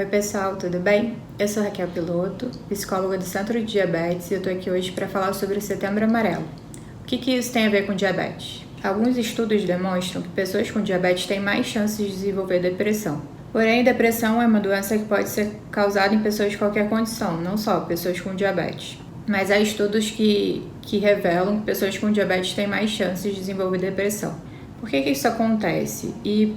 Oi pessoal, tudo bem? Eu sou Raquel Piloto, psicóloga do Centro de Diabetes, e eu estou aqui hoje para falar sobre o Setembro Amarelo. O que isso tem a ver com diabetes? Alguns estudos demonstram que pessoas com diabetes têm mais chances de desenvolver depressão. Porém, depressão é uma doença que pode ser causada em pessoas de qualquer condição, não só pessoas com diabetes. Mas há estudos que revelam que pessoas com diabetes têm mais chances de desenvolver depressão. Por que isso acontece? E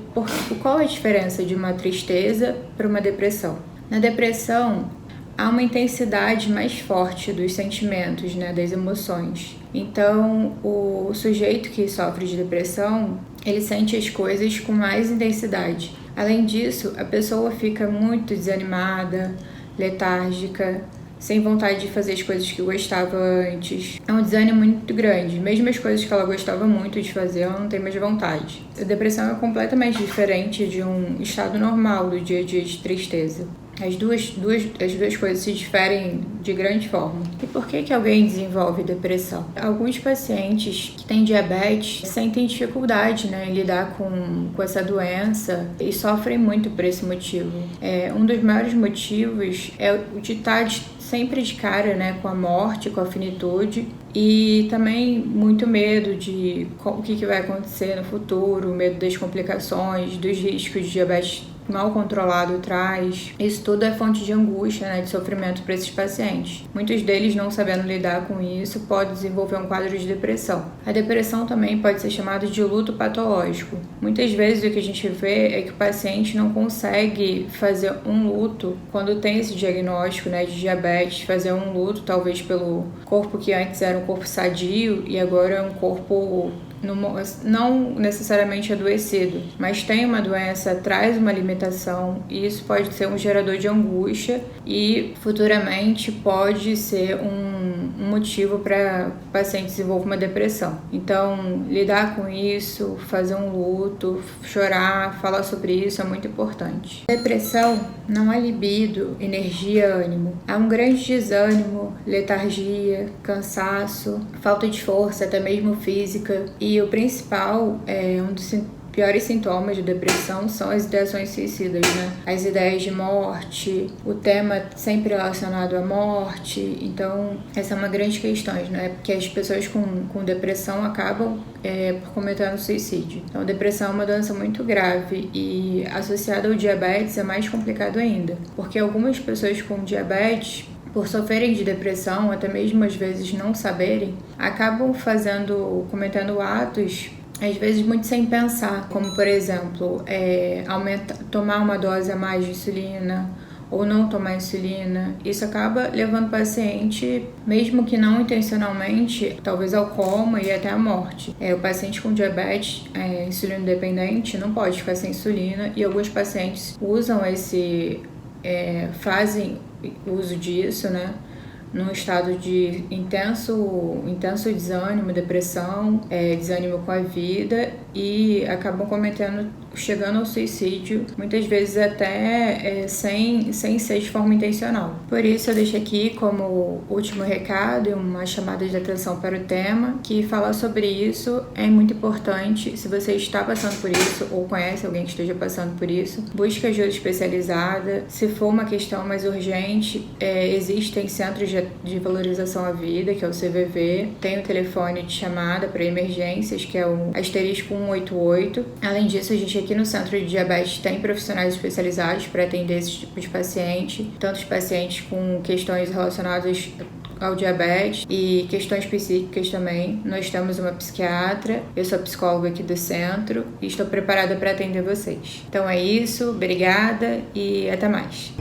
qual a diferença de uma tristeza para uma depressão? Na depressão, há uma intensidade mais forte dos sentimentos, das emoções. Então, o sujeito que sofre de depressão, ele sente as coisas com mais intensidade. Além disso, a pessoa fica muito desanimada, letárgica, sem vontade de fazer as coisas que gostava antes. É um desânimo muito grande. Mesmo as coisas que ela gostava muito de fazer, ela não tem mais vontade. A depressão é completamente diferente de um estado normal do dia a dia de tristeza. As duas coisas se diferem de grande forma. E por que alguém desenvolve depressão? Alguns pacientes que têm diabetes sentem dificuldade em lidar com essa doença e sofrem muito por esse motivo. Um dos maiores motivos é o de estar sempre de cara com a morte, com a finitude, e também muito medo de o que vai acontecer no futuro, medo das complicações, dos riscos de diabetes mal controlado traz. Isso tudo é fonte de angústia, de sofrimento para esses pacientes. Muitos deles, não sabendo lidar com isso, podem desenvolver um quadro de depressão. A depressão também pode ser chamada de luto patológico. Muitas vezes o que a gente vê é que o paciente não consegue fazer um luto quando tem esse diagnóstico de diabetes, fazer um luto talvez pelo corpo que antes era um corpo sadio e agora é um corpo não necessariamente adoecido, mas tem uma doença, traz uma limitação, e isso pode ser um gerador de angústia e futuramente pode ser um motivo para o paciente desenvolver uma depressão. Então, lidar com isso, fazer um luto, chorar, falar sobre isso é muito importante. Depressão não há libido, energia, ânimo. Há um grande desânimo, letargia, cansaço, falta de força, até mesmo física. E o principal, um dos piores sintomas de depressão são as ideações suicidas, As ideias de morte, o tema sempre relacionado à morte. Então, essa é uma grande questão, Porque as pessoas com depressão acabam por cometer um suicídio. Então, a depressão é uma doença muito grave e associada ao diabetes é mais complicado ainda, porque algumas pessoas com diabetes, por sofrerem de depressão, até mesmo às vezes não saberem, acabam cometendo atos às vezes muito sem pensar, como por exemplo, tomar uma dose a mais de insulina ou não tomar insulina. Isso acaba levando o paciente, mesmo que não intencionalmente, talvez ao coma e até à morte. O paciente com diabetes insulino dependente não pode ficar sem insulina, e alguns pacientes usam fazem uso disso, num estado de intenso desânimo, depressão, desânimo com a vida, e acabam chegando ao suicídio, muitas vezes até sem ser de forma intencional. Por isso eu deixo aqui como último recado e uma chamada de atenção para o tema, que falar sobre isso é muito importante. Se você está passando por isso ou conhece alguém que esteja passando por isso, busque ajuda especializada. Se for uma questão mais urgente, existem centros de valorização à vida, que é o CVV, tem o telefone de chamada para emergências, que é o *188. Além disso, a gente aqui no Centro de Diabetes tem profissionais especializados para atender esse tipo de paciente, tanto os pacientes com questões relacionadas ao diabetes e questões psíquicas também. Nós temos uma psiquiatra, eu sou psicóloga aqui do centro e estou preparada para atender vocês. Então é isso, obrigada e até mais.